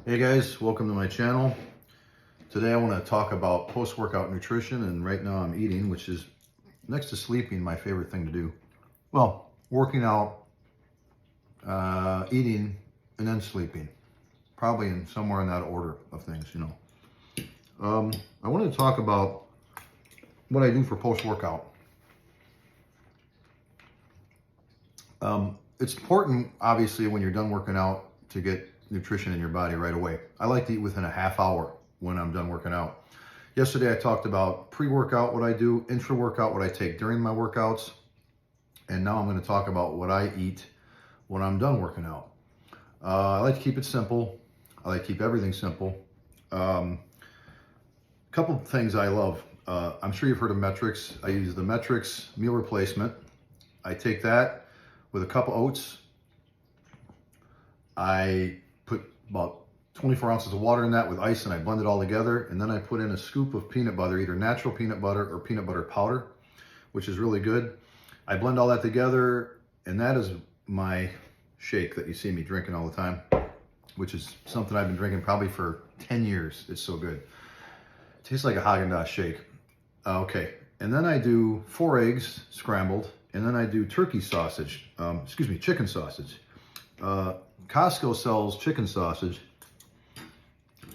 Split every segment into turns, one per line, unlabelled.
Hey guys, welcome to my channel. Today I want to talk about post-workout nutrition, and right now I'm eating, which is next to sleeping my favorite thing to do. Well, working out, eating, and then sleeping. Probably in somewhere in that order of things, you know. I wanted to talk about what I do for post-workout. It's important, obviously, when you're done working out to get nutrition in your body right away. I like to eat within a half hour when I'm done working out. Yesterday I talked about pre-workout, what I do, intra-workout, what I take during my workouts, and now I'm going to talk about what I eat when I'm done working out. I like to keep it simple. I like to keep everything simple. Couple of things I love. I'm sure you've heard of Metrics. I use the Metrics meal replacement. I take that with a cup of oats. I put about 24 ounces of water in that with ice, and I blend it all together. And then I put in a scoop of peanut butter, either natural peanut butter or peanut butter powder, which is really good. I blend all that together, and that is my shake that you see me drinking all the time, which is something I've been drinking probably for 10 years. It's so good. It tastes like a Haagen-Dazs shake. Okay, and then I do 4 eggs scrambled, and then I do chicken sausage. Costco sells chicken sausage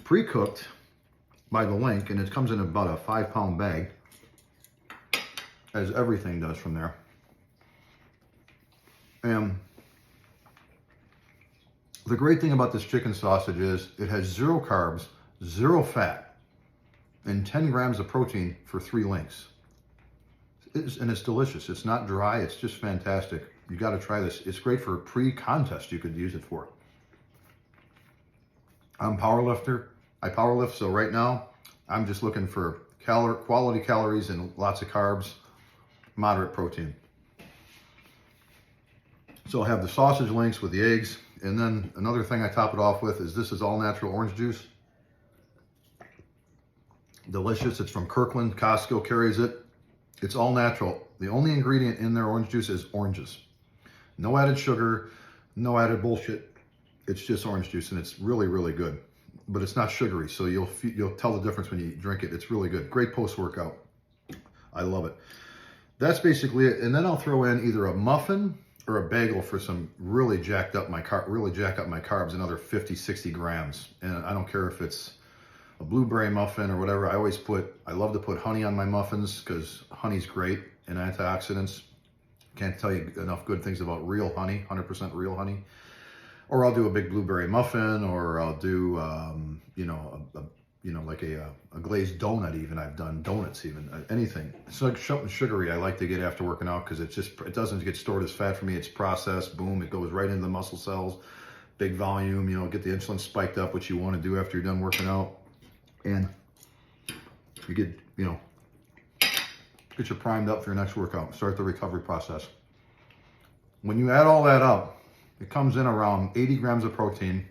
pre-cooked by the link, and it comes in about a 5-pound bag, as everything does from there. And the great thing about this chicken sausage is it has 0 carbs, 0 fat, and 10 grams of protein for 3 links. And it's delicious. It's not dry. It's just fantastic. You got to try this. It's great for a pre-contest. You could use it for. I'm a power lifter. I power lift, so right now I'm just looking for quality calories and lots of carbs, moderate protein. So I have the sausage links with the eggs, and then another thing I top it off with is this is all natural orange juice. Delicious. It's from Kirkland. Costco carries it. It's all natural. The only ingredient in their orange juice is oranges. No added sugar, no added bullshit. It's just orange juice, and it's really, really good. But it's not sugary, so you'll tell the difference when you drink it. It's really good. Great post-workout. I love it. That's basically it. And then I'll throw in either a muffin or a bagel for some really jack up my carbs, another 50, 60 grams. And I don't care if it's a blueberry muffin or whatever. I love to put honey on my muffins because honey's great and antioxidants. Can't tell you enough good things about real honey, 100% real honey. Or I'll do a big blueberry muffin, or I'll do, like a glazed donut even. I've done donuts even, anything. It's like something sugary I like to get after working out because it doesn't get stored as fat for me. It's processed, boom, it goes right into the muscle cells, big volume, get the insulin spiked up, which you want to do after you're done working out. And you get you primed up for your next workout. Start the recovery process. When you add all that up, it comes in around 80 grams of protein,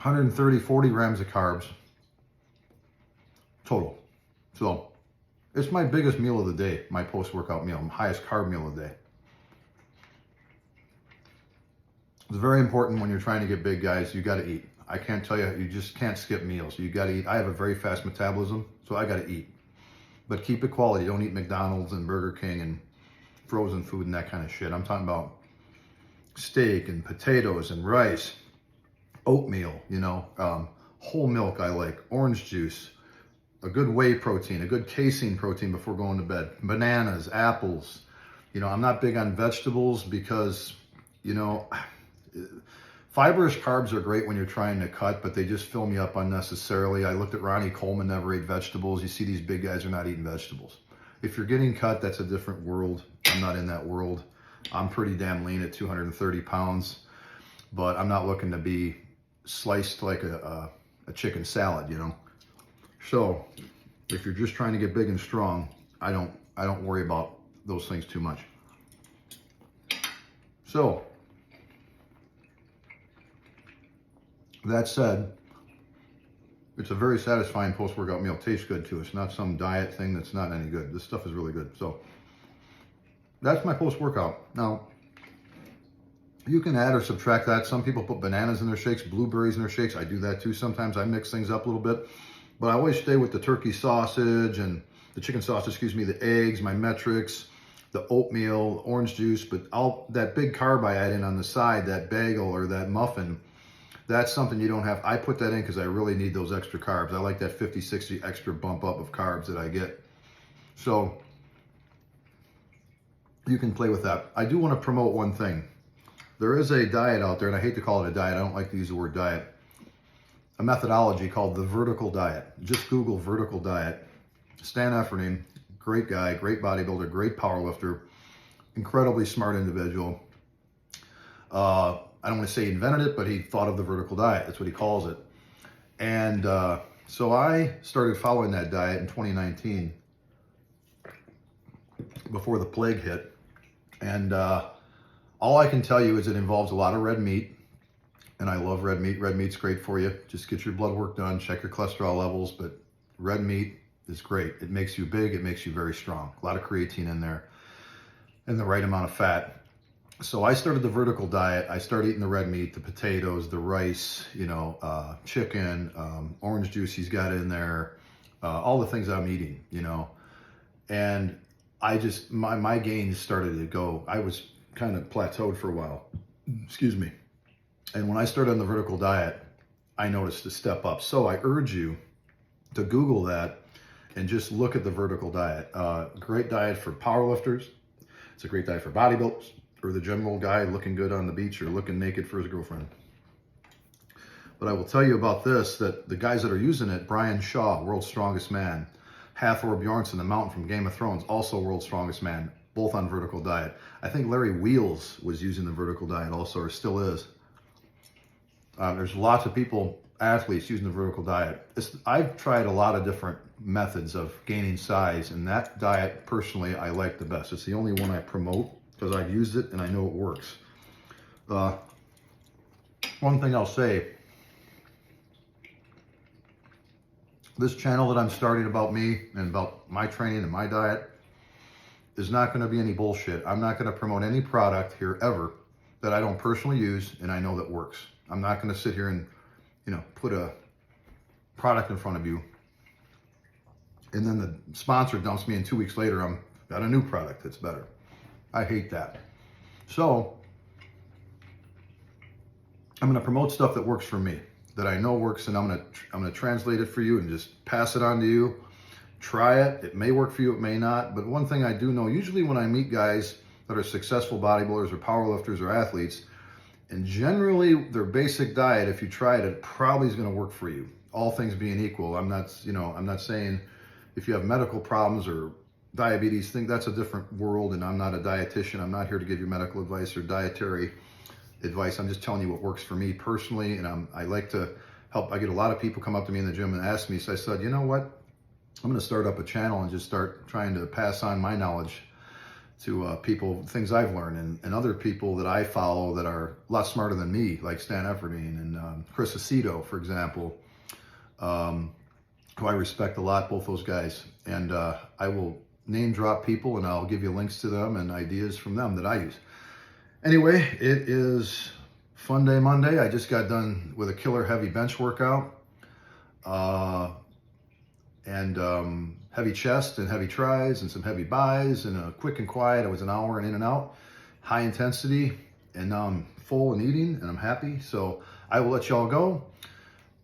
40 grams of carbs total. So it's my biggest meal of the day, my post-workout meal, my highest carb meal of the day. It's very important when you're trying to get big, guys. You got to eat. I can't tell you, you just can't skip meals. You got to eat. I have a very fast metabolism, so I got to eat. But keep it quality. Don't eat McDonald's and Burger King and frozen food and that kind of shit. I'm talking about steak and potatoes and rice, oatmeal, whole milk I like, orange juice, a good whey protein, a good casein protein before going to bed, bananas, apples. I'm not big on vegetables because, fibrous carbs are great when you're trying to cut, but they just fill me up unnecessarily. I looked at Ronnie Coleman, never ate vegetables. You see these big guys are not eating vegetables. If you're getting cut, that's a different world. I'm not in that world. I'm pretty damn lean at 230 pounds, but I'm not looking to be sliced like a chicken salad, So if you're just trying to get big and strong, I don't worry about those things too much. So that said, it's a very satisfying post-workout meal. Tastes good too. It's not some diet thing that's not any good. This stuff is really good. So that's my post-workout. Now, You can add or subtract that. Some people put bananas in their shakes, blueberries in their shakes. I do that too. Sometimes I mix things up a little bit, but I always stay with the turkey sausage and the chicken sausage, excuse me, the eggs, my metrics, the oatmeal, orange juice, but that big carb I add in on the side, that bagel or that muffin, that's something you don't have. I put that in because I really need those extra carbs. I like that 50, 60 extra bump up of carbs that I get. So you can play with that. I do want to promote one thing. There is a diet out there, and I hate to call it a diet. I don't like to use the word diet. A methodology called the vertical diet. Just Google vertical diet. Stan Efferding, great guy, great bodybuilder, great powerlifter, incredibly smart individual. I don't want to say he invented it, but he thought of the vertical diet. That's what he calls it. And so I started following that diet in 2019 before the plague hit. And all I can tell you is it involves a lot of red meat. And I love red meat. Red meat's great for you. Just get your blood work done, check your cholesterol levels. But red meat is great. It makes you big. It makes you very strong. A lot of creatine in there and the right amount of fat. So I started the vertical diet. I started eating the red meat, the potatoes, the rice, chicken, orange juice he's got in there, all the things I'm eating, And I just, my gains started to go. I was kind of plateaued for a while, excuse me. And when I started on the vertical diet, I noticed a step up. So I urge you to Google that and just look at the vertical diet. Great diet for powerlifters. It's a great diet for bodybuilders, or the general guy looking good on the beach or looking naked for his girlfriend. But I will tell you about this, that the guys that are using it, Brian Shaw, World's Strongest Man, Hathor Bjornsson, the Mountain from Game of Thrones, also World's Strongest Man, both on vertical diet. I think Larry Wheels was using the vertical diet also, or still is. There's lots of people, athletes, using the vertical diet. I've tried a lot of different methods of gaining size, and that diet, personally, I like the best. It's the only one I promote, because I've used it and I know it works. One thing I'll say, this channel that I'm starting about me and about my training and my diet is not going to be any bullshit. I'm not going to promote any product here ever that I don't personally use and I know that works. I'm not going to sit here and, put a product in front of you and then the sponsor dumps me and 2 weeks later I'm got a new product that's better. I hate that. So I'm going to promote stuff that works for me, that I know works, and I'm going to translate it for you and just pass it on to you. Try it. It may work for you, it may not. But one thing I do know, usually when I meet guys that are successful bodybuilders or powerlifters or athletes, and generally their basic diet, if you try it probably is going to work for you. All things being equal. I'm not saying if you have medical problems or diabetes, that's a different world, and I'm not a dietitian. I'm not here to give you medical advice or dietary advice. I'm just telling you what works for me personally, and I like to help. I get a lot of people come up to me in the gym and ask me, so I said, you know what? I'm going to start up a channel and just start trying to pass on my knowledge to people, things I've learned, and other people that I follow that are a lot smarter than me, like Stan Efferding and Chris Aceto, for example, who I respect a lot, both those guys. And I will name drop people and I'll give you links to them and ideas from them that I use. Anyway, it is Fun Day Monday. I just got done with a killer heavy bench workout. Heavy chest and heavy tries and some heavy buys and a quick and quiet. I was an hour and in and out, high intensity, and now I'm full and eating and I'm happy. So I will let y'all go.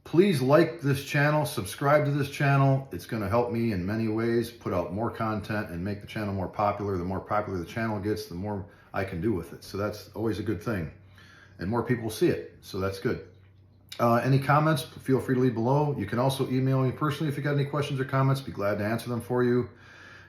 Please like this channel, subscribe to this channel. It's going to help me in many ways, put out more content and make the channel more popular. The more popular the channel gets, the more I can do with it. So that's always a good thing. And more people will see it. So that's good. Any comments, feel free to leave below. You can also email me personally if you got any questions or comments. Be glad to answer them for you.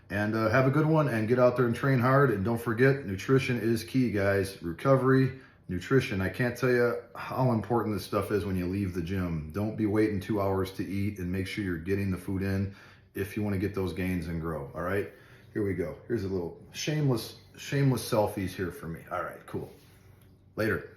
And have a good one and get out there and train hard. And don't forget, nutrition is key, guys. Recovery, nutrition. I can't tell you how important this stuff is when you leave the gym. Don't be waiting 2 hours to eat, and make sure you're getting the food in if you want to get those gains and grow. All right, here we go. Here's a little shameless selfies here for me. All right, cool. Later.